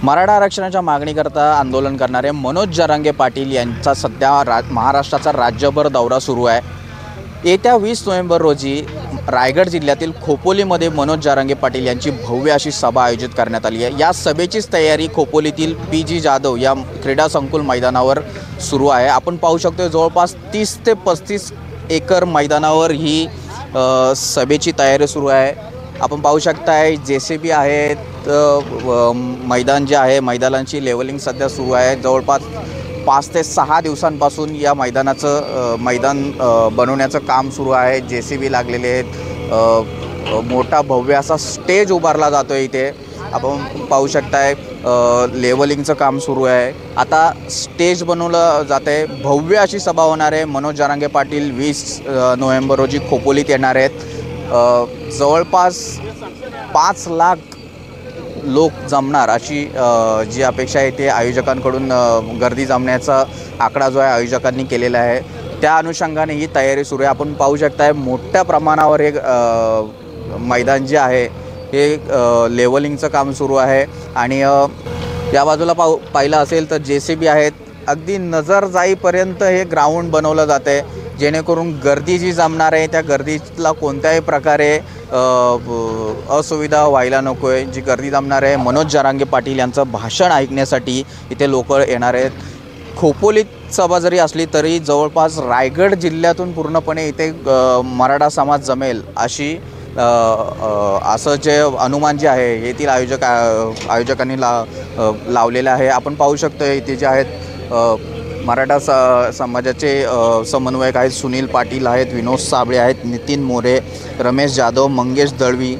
मराठा आरक्षणाच्या मागणीकरता आंदोलन करणारे मनोज जरांगे पाटील यांचा सध्या महाराष्ट्राचा राज्यभर दौरा सुरू आहे। येत्या 20 नोव्हेंबर रोजी रायगड जिल्ह्यातील खोपोलीमध्ये मनोज जरांगे पाटील यांची भव्य अशी सभा आयोजित करण्यात आली आहे। या सभेचीच तयारी खोपोलीतील पी.जी. जाधव या क्रीडा संकुल मैदानावर सुरू आहे। आपण पाहू शकतो जवळपास 30 ते 35 एकर मैदानावर ही सभेची तयारी सुरू आहे। आपण पाहू शकताय JCB आहेत, मैदान जे आहे मैदानाची लेवलिंग सध्या सुरू आहे। जवळपास 5 ते 6 दिवसांपासून या मैदानाचं बनवण्याचं काम सुरू आहे। JCB लागलेले आहेत, मोठा भव्य असा स्टेज उभारला जातो आहे। इथे आपण पाहू शकताय लेवलिंगचं काम सुरू आहे। आता स्टेज बनवलं जात आहे, भव्य अशी सभा होणार आहे। मनोज जरांगे पाटील 20 नोव्हेंबर रोजी खोपोलीत येणार आहेत। जवळपास 5 लाख लोक जमणार अशी जी अपेक्षा आहे ते आयोजकांकडून गर्दी जमण्याचा आकडा जो आहे आयोजकांनी केलेला आहे। त्या अनुषंगाने ही तयारी सुरू आहे। आपण पाहू शकताय मोठ्या प्रमाणावर एक मैदान जे आहे हे लेवलिंगचं काम सुरू आहे। आणि या बाजूला पाहिलं असेल तर JCB आहेत, अगदी नजर जाईपर्यंत हे ग्राउंड बनवलं जातं आहे जेणेकरून गर्दी जी जमणार आहे त्या गर्दीला कोणत्याही प्रकारे असुविधा व्हायला नको आहे। जी गर्दी जमणार आहे मनोज जरांगे पाटील यांचं भाषण ऐकण्यासाठी इथे लोक येणार आहेत। खोपोलीत सभा जरी असली तरी जवळपास रायगड जिल्ह्यातून पूर्णपणे इथे मराठा समाज जमेल अशी असं जे अनुमान जे आहे येथील आयोजकांनी लावलेलं आहे। आपण पाहू शकतो इथे जे आहेत मराठा समाजाचे समन्वयक आहेत, सुनील पाटील आहेत, विनोद साबळे आहेत, नितीन मोरे, रमेश जाधव, मंगेश दळवी,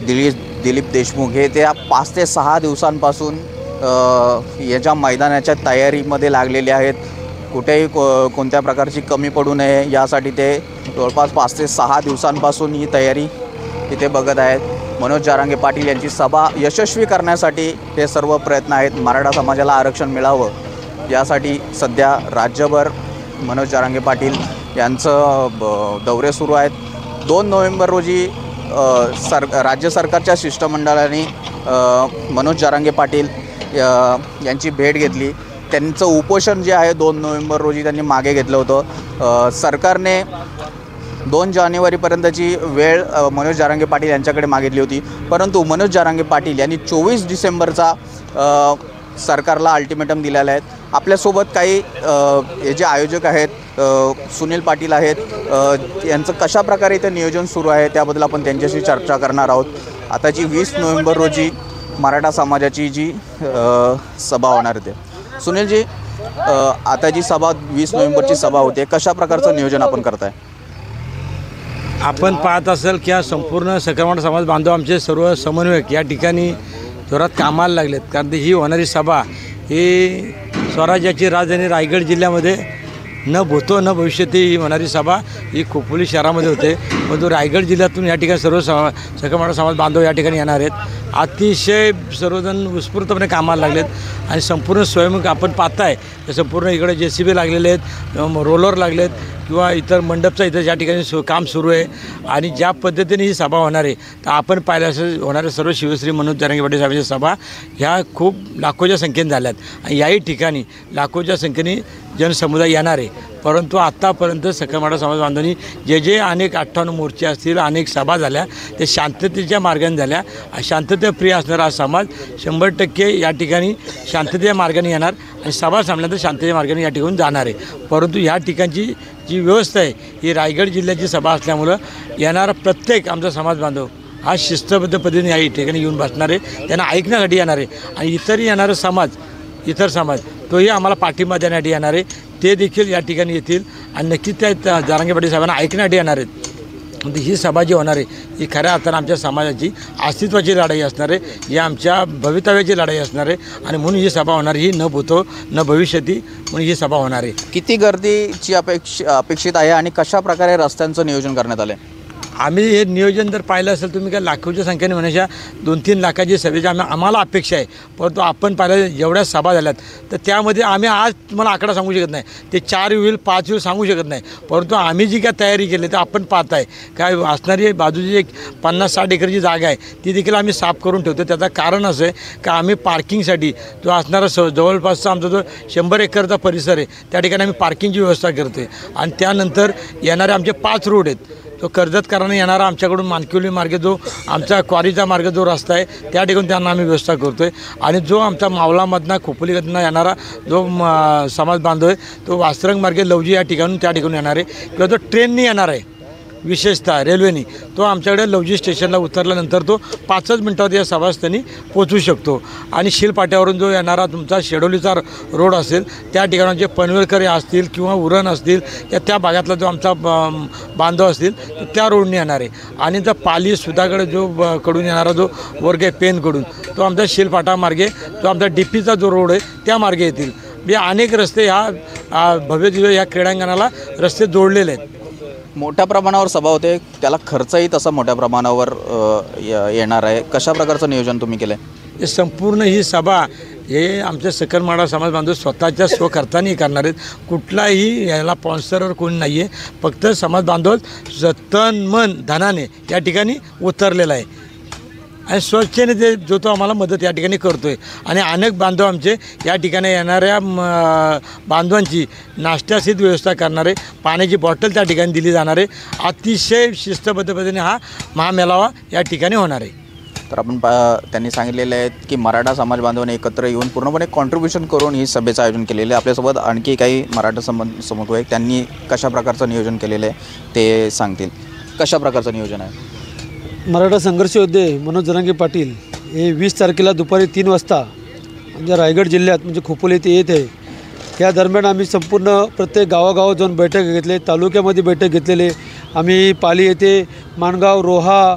दिलीप देशमुख हे त्या 5 ते 6 दिवसांपासून याच्या मैदानाच्या तयारीमध्ये लागलेले आहेत। कुठेही कोणत्या प्रकारची कमी पडू नये यासाठी ते जवळपास 5 ते 6 दिवसांपासून ही तयारी इथे बघत आहेत। मनोज जरांगे पाटील यांची सभा यशस्वी करण्यासाठी हे सर्व प्रयत्न आहेत। मराठा समाजाला आरक्षण मिळावं यासाठी सध्या राज्यभर मनोज जरांगे पाटील यांचं दौरे सुरू आहेत। 2 नोव्हेंबर रोजी राज्य सरकारच्या शिष्टमंडळाने मनोज जरांगे पाटील यांची भेट घेतली। त्यांचं उपोषण जे आहे 2 नोव्हेंबर रोजी त्यांनी मागे घेतलं होतं। सरकारने 2 जानेवारीपर्यंतची वेळ मनोज जरांगे पाटील यांच्याकडे मागितली होती, परंतु मनोज जरांगे पाटील यांनी 24 डिसेंबरचा सरकारला अल्टिमेटम दिलेला आहे। आपल्यासोबत काही हे जे आयोजक आहेत सुनील पाटील आहेत, यांचं कशा प्रकारे इथं नियोजन सुरू आहे त्याबद्दल आपण त्यांच्याशी चर्चा करणार आहोत। आता जी 20 नोव्हेंबर रोजी मराठा समाजाची जी सभा होणार होते, सुनीलजी आता जी सभा 20 नोव्हेंबरची सभा होते कशा प्रकारचं नियोजन आपण करताय? आपण पाहत असाल की संपूर्ण सकरवाडा समाज बांधव आमचे सर्व समन्वयक या ठिकाणी जोरात कामाला लागलेत, कारण ही होणारी सभा ही स्वराज्याची राजधानी रायगड जिल्ह्यामध्ये न भूतो न भविष्यती ही होणारी सभा ही खोपोली शहरामध्ये होते। परंतु रायगड जिल्ह्यातून या ठिकाणी सर्व सकरवाडा समाज बांधव या ठिकाणी येणार आहेत। अतिशय सर्वजण उत्स्फूर्तपणे कामाला लागलेत आणि संपूर्ण स्वयंमुख आपण पाहताय तर संपूर्ण इकडे JCB लागलेले आहेत, रोलर लागलेत किंवा इतर मंडपचं इथं ज्या ठिकाणी काम सुरू आहे। आणि ज्या पद्धतीने ही सभा होणार आहे तर आपण पाहिलं असं होणाऱ्या सर्व शिवश्री मनोज जरांगे पाटील साहेबांच्या सभा ह्या खूप लाखोच्या संख्येने झाल्यात आणि याही ठिकाणी लाखोच्या संख्येने जनसमुदाय येणार आहे। परंतु आत्तापर्यंत सकरवाडा समाज बांधवांनी जे अनेक 58 मोर्चे असतील, अनेक सभा झाल्या, ते शांततेच्या मार्गाने झाल्या। शांततेप्रिय असणारा हा समाज 100% या ठिकाणी शांततेच्या मार्गाने येणार आणि सभा संपल्यानंतर शांततेच्या मार्गाने या ठिकाणी जाणार आहे। परंतु या ठिकाणची जी व्यवस्था आहे ही रायगड जिल्ह्याची सभा असल्यामुळं येणारा प्रत्येक आमचा समाज बांधव हा शिस्तबद्ध पद्धतीने या ठिकाणी येऊन बसणार आहे, त्यांना ऐकण्यासाठी येणार आहे। आणि इतरही येणारा समाज, इतर समाज तोही आम्हाला पाठिंबा देण्यासाठी येणार आहे, ते देखील या ठिकाणी येतील आणि नक्कीच त्या जरांगे पाटील साहेबांना ऐकण्यासाठी येणार आहेत। म्हणजे ही सभा जी होणार आहे ही खऱ्या अर्थानं आमच्या समाजाची अस्तित्वाची लढाई असणार आहे, ही आमच्या भवितव्याची लढाई असणार आहे आणि म्हणून ही सभा होणार, ही न भूतो न भविष्यती म्हणून ही सभा होणार आहे। किती गर्दीची अपेक्षित आहे आणि कशा प्रकारे रस्त्यांचं नियोजन करण्यात आलं आहे? आम्ही हे नियोजन जर पाहिलं असेल तुम्ही काय लाखोच्या संख्येने म्हणायच्या 2-3 लाखाची सभेची आम्हाला अपेक्षा आहे, परंतु आपण पाहिलं जेवढ्या सभा झाल्यात तर त्यामध्ये आम्ही आज तुम्हाला आकडा सांगू शकत नाही, ते 4 होईल 5 होईल सांगू शकत नाही, परंतु आम्ही जी काय तयारी केली तर आपण पाहत आहे काय असणारी बाजूची एक 50-60 एकरची जागा आहे ती देखील आम्ही साफ करून ठेवतो. त्याचं कारण असं आहे का आम्ही पार्किंगसाठी जो असणारा जवळपासचा आमचा जो 100 एकरचा परिसर आहे त्या ठिकाणी आम्ही पार्किंगची व्यवस्था करतो आहे. आणि त्यानंतर येणारे आमचे 5 रोड आहेत, तो कर्जतकरांना येणारा आमच्याकडून मानकिवली मार्गे जो आमचा क्वारीचा मार्ग जो रस्ता आहे त्या ठिकाणी त्यांना आम्ही व्यवस्था करतो आहे. आणि जो आमचा मावलामधनं खोपोलीमधनं येणारा जो समाज बांधव आहे तो वासरंग मार्गे लवजी या ठिकाणून त्या ठिकाणून येणार आहे किंवा जो ट्रेननी येणार आहे विशेषतः रेल्वेनी, तो आमच्याकडे लवजी स्टेशनला उतरल्यानंतर तो 5च मिनटात या सभास्थानी पोचू शकतो. आणि शिलपाट्यावरून जो येणारा तुमचा शेडोलीचा रोड असेल त्या ठिकाणी जे पनवेलकर असतील किंवा उरण असतील या त्या भागातला जो आमचा बांधव असतील तो त्या रोडने येणार आहे. आणि जर पाली सुधागड जो कडून येणारा जो वर्ग आहे पेनकडून तो आमचा शिलपाटा मार्गे जो आमचा डीपीचा जो रोड आहे त्या मार्गे येतील. म्हणजे अनेक रस्ते ह्या भव्य दिव्य या क्रीडांगणाला रस्ते जोडलेले आहेत. मोठ्या प्रमाणावर सभा होते, त्याला खर्चही तसा मोठ्या प्रमाणावर येणार आहे. कशा प्रकारचं नियोजन तुम्ही केलं आहे? हे संपूर्ण ही सभा हे आमच्या सकरमाळा समाज बांधव स्वतःच्या स्वखर्चाने करणार आहेत. कुठलाही याला स्पॉन्सरवर कोणी नाही आहे, फक्त समाज बांधव तन मन धनाने या ठिकाणी उतरलेला आहे आणि स्वच्छेने ते जो तो आम्हाला मदत या ठिकाणी करतो आहे. आणि अनेक बांधव आमचे या ठिकाणी येणाऱ्या बांधवांची नाश्त्यासहित व्यवस्था करणारे, पाण्याची बॉटल त्या ठिकाणी दिली जाणार आहे. अतिशय शिस्तबद्ध पद्धतीने हा महामेळावा या ठिकाणी होणार आहे. तर आपण त्यांनी सांगितलेले आहेत की मराठा समाज बांधवांनी एकत्र येऊन पूर्णपणे कॉन्ट्रीब्युशन करून ही सभेचं आयोजन केलेलं आहे. आपल्यासोबत आणखी काही मराठा समूह आहे, त्यांनी कशा प्रकारचं नियोजन केलेलं आहे ते सांगतील. कशा प्रकारचं नियोजन आहे? मराठा संघर्ष योद्धे मनोज जरांगे पाटील हे 20 तारखेला दुपारी 3 वाजता आमच्या रायगड जिल्ह्यात म्हणजे खोपोली येथे येत आहे. या दरम्यान आम्ही संपूर्ण प्रत्येक गावागावात जाऊन बैठक घेतले, तालुक्यामध्ये बैठक घेतलेले. आम्ही पाली येथे, माणगाव, रोहा,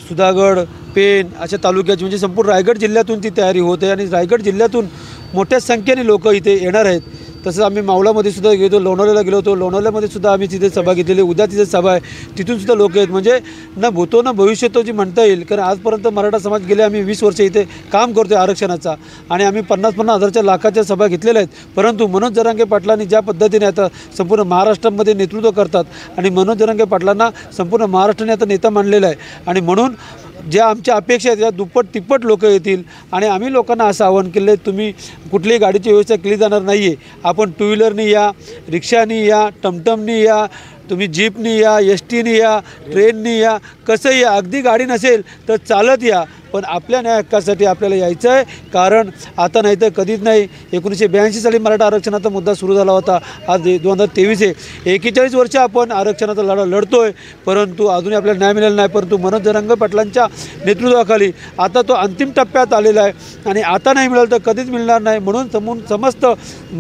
सुधागड, पेन अशा तालुक्याची म्हणजे संपूर्ण रायगड जिल्ह्यातून ती तयारी होत आहे आणि रायगड जिल्ह्यातून मोठ्या संख्येने लोक इथे येणार आहेत. तसंच आम्ही मावळामध्ये सुद्धा गेलो, लोणावळ्याला गेलो होतो, लोणावळ्यामध्ये सुद्धा आम्ही तिथे सभा घेतलेली. उद्या तिथे सभा आहे, तिथून सुद्धा लोक आहेत. म्हणजे न भूतो न भविष्यतो जी म्हणता येईल, कारण आजपर्यंत मराठा समाज गेले आम्ही 20 वर्ष इथे काम करतो आहे आरक्षणाचा आणि आम्ही 50-50 हजारच्या लाखाच्या सभा घेतलेल्या आहेत. परंतु मनोज जरांगे पाटलांनी ज्या पद्धतीने आता संपूर्ण महाराष्ट्रामध्ये नेतृत्व करतात आणि मनोज जरांगे पाटलांना संपूर्ण महाराष्ट्राने आता नेता मानलेला आहे आणि म्हणून ज्या आमच्या अपेक्षा आहेत त्या दुप्पट तिप्पट लोक येतील. आणि आम्ही लोकांना असं आवाहन केलं आहे, तुम्ही कुठलीही गाडीची व्यवस्था केली जाणार नाही आहे. आपण टू व्हीलरनी या, रिक्षानी या, टमटमनी या, तुम्ही जीपनी या, एस टीनी या, ट्रेननी या, कसंही या. अगदी गाडी नसेल तर चालत या, पण आपल्या न्याय हक्कासाठी आपल्याला यायचं आहे. कारण आता नाही तर कधीच नाही. 1982 साली मराठा आरक्षणाचा मुद्दा सुरू झाला होता, आज 2023 आहे. 41 वर्ष आपण आरक्षणाचा लढा लढतो आहे, परंतु अजूनही आपल्याला न्याय मिळाला नाही. परंतु मनोज जरांगे पाटलांच्या नेतृत्वाखाली आता तो अंतिम टप्प्यात आलेला आहे आणि आता नाही मिळालं तर कधीच मिळणार नाही. म्हणून समस्त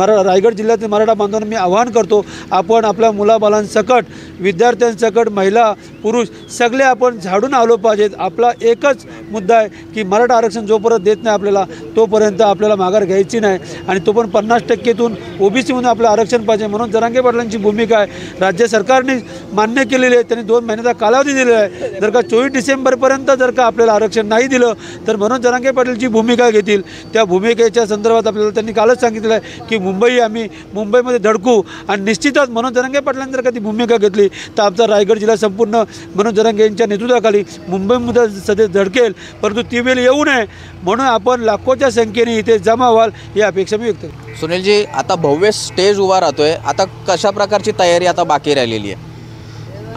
रायगड जिल्ह्यातील मराठा बांधवांना मी आवाहन करतो, आपण आपल्या मुलाबालांसकट, विद्यार्थ्यांसकट, महिला पुरुष सगळे आपण झाडून आलो पाहिजेत. आपला एकच मुद्दा आहे की मराठा आरक्षण जोपर्यंत देत नाही आपल्याला तोपर्यंत आपल्याला माघार घ्यायची नाही आणि तो पण 50%तून ओबीसीमधून आपलं आरक्षण पाहिजे. म्हणून जरांगे पाटलांची भूमिका आहे, राज्य सरकारने मान्य केलेली आहे. त्यांनी 2 महिन्याचा कालावधी दिलेला आहे. जर का 24 डिसेंबरपर्यंत जर का आपल्याला आरक्षण नाही दिलं तर मनोज जरांगे पाटीलची भूमिका घेतील. त्या भूमिकेच्या संदर्भात आपल्याला त्यांनी कालच सांगितलेलं आहे की आम्ही मुंबईमध्ये धडकू आणि निश्चितच मनोज जरांगे पाटलांनी जर का ती भूमिका घेतली तर आमचा रायगड जिल्हा संपूर्ण मनोज जरांगे यांच्या नेतृत्वाखाली मुंबईमध्ये सध्या धडकेल. परंतु ती वेळ येऊ नये म्हणून आपण लाखोच्या संख्येने इथे जमा व्हाल ही अपेक्षा मी व्यक्त करतो. सुनीलजी, आता भव्य स्टेज उभा राहतोय, आता कशा प्रकारची तयारी आता बाकी राहिलेली आहे?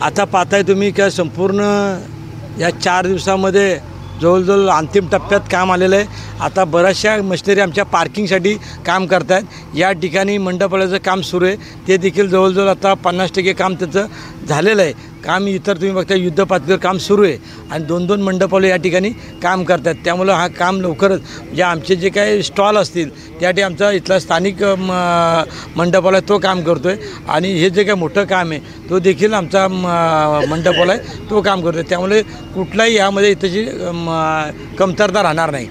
आता पाहताय तुम्ही का संपूर्ण या 4 दिवसामध्ये जवळजवळ अंतिम टप्प्यात काम आलेलं आहे. आता बऱ्याचशा मशिनरी आमच्या पार्किंगसाठी काम करत आहेत. या ठिकाणी मंडपाचं काम सुरू आहे, ते देखील जवळजवळ आता 50% काम त्याचं झालेलं आहे. काम इतर तुम्ही बघता युद्ध पातळीवर काम सुरू आहे आणि 2-2 मंडपाला या ठिकाणी काम करतात. त्यामुळं हा काम लवकरच जे आमचे जे काही स्टॉल असतील त्यासाठी आमचा इथला स्थानिक मंडपाला तो काम करतो आहे आणि हे जे काही मोठं काम आहे तो देखील आमचा मंडपाला आहे तो काम करतो आहे. त्यामुळे कुठलाही यामध्ये इथंची कमतरता राहणार नाही.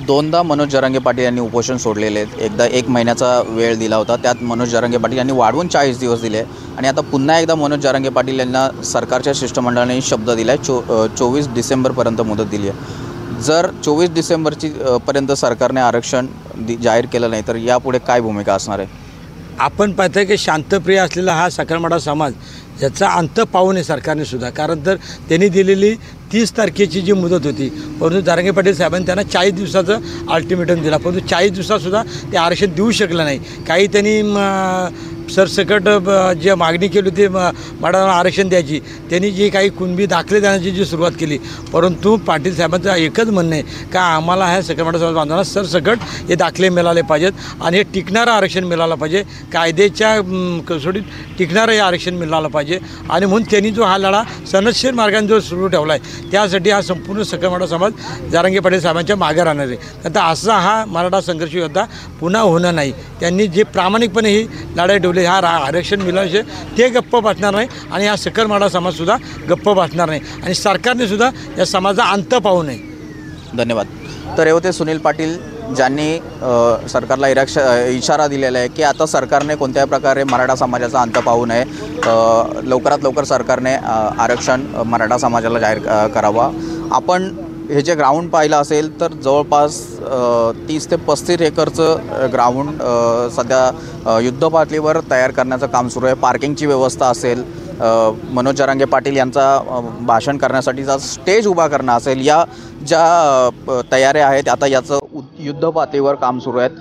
दोनदा मनोज जरांगे पाटील यांनी उपोषण सोडलेले आहेत. एकदा 1 महिन्याचा वेळ दिला होता, त्यात मनोज जरांगे पाटील यांनी वाढवून 40 दिवस दिले आणि आता पुन्हा एकदा मनोज जरांगे पाटील यांना सरकारच्या शिष्टमंडळाने शब्द दिला आहे. 24 डिसेंबरपर्यंत मुदत दिली आहे. जर 24 डिसेंबरची पर्यंत सरकारने आरक्षण जाहीर केलं नाही तर यापुढे काय भूमिका असणार आहे? आपण पाहतोय की शांतप्रिय असलेला हा सकलमाडा समाज याचा अंत पाहू नये सरकारने सुद्धा. कारण तर त्यांनी दिलेली 30 तारखेची जी मुदत होती, परंतु जरांगे पाटील साहेबांनी त्यांना 40 दिवसाचं अल्टिमेटम दिला, परंतु 40 दिवसातसुद्धा ते आरक्षण देऊ शकलं नाही. काही त्यांनी सरसकट जी मागणी केली होती मराठा आरक्षण द्यायची, त्यांनी जी काही कुणबी दाखले देण्याची जी सुरुवात केली, परंतु पाटील साहेबांचं एकच म्हणणं आहे का आम्हाला ह्या सकलमाडा समाज बांधवांना सरसकट हे दाखले मिळाले पाहिजेत आणि हे टिकणारं आरक्षण मिळालं पाहिजे, कायद्याच्या कसोटीत टिकणारं हे आरक्षण मिळालं पाहिजे. आणि म्हणून त्यांनी जो हा लढा सनदशीर मार्गाने जो सुरू ठेवला आहे, त्यासाठी हा संपूर्ण सकलमाडा समाज जरांगे पाटील साहेबांच्या मागे राहणार आहे. आता असा हा मराठा संघर्ष योद्धा पुन्हा होणार नाही. त्यांनी जे प्रामाणिकपणे ही लढाई ठेवली, हा आरक्षण मिळाल्याशिवाय ते गप्प बसणार नाही आणि हा सकलमाडा समाजसुद्धा गप्प बसणार नाही आणि सरकारने सुद्धा या समाजाचा अंत पाहू नये. धन्यवाद. तर हे होते सुनील पाटील, ज्यांनी सरकारला इशारा दिलेला आहे की आता सरकारने कोणत्याही प्रकारे मराठा समाजाचा अंत पाहू नये. लवकरात लवकर सरकारने आरक्षण मराठा समाजाला जाहीर करावा. आपण हे जे ग्राउंड पाहिलं असेल तर जवळपास 30 ते 35 एकरचं ग्राउंड सध्या युद्धपातळीवर तयार करण्याचं काम सुरू आहे. पार्किंगची व्यवस्था असेल, मनोज जरांगे पाटील यांचा भाषण करण्यासाठीचा स्टेज उभा करणं असेल, या ज्या तयाऱ्या आहेत आता याचं युद्धपातळीवर काम सुरू आहेत.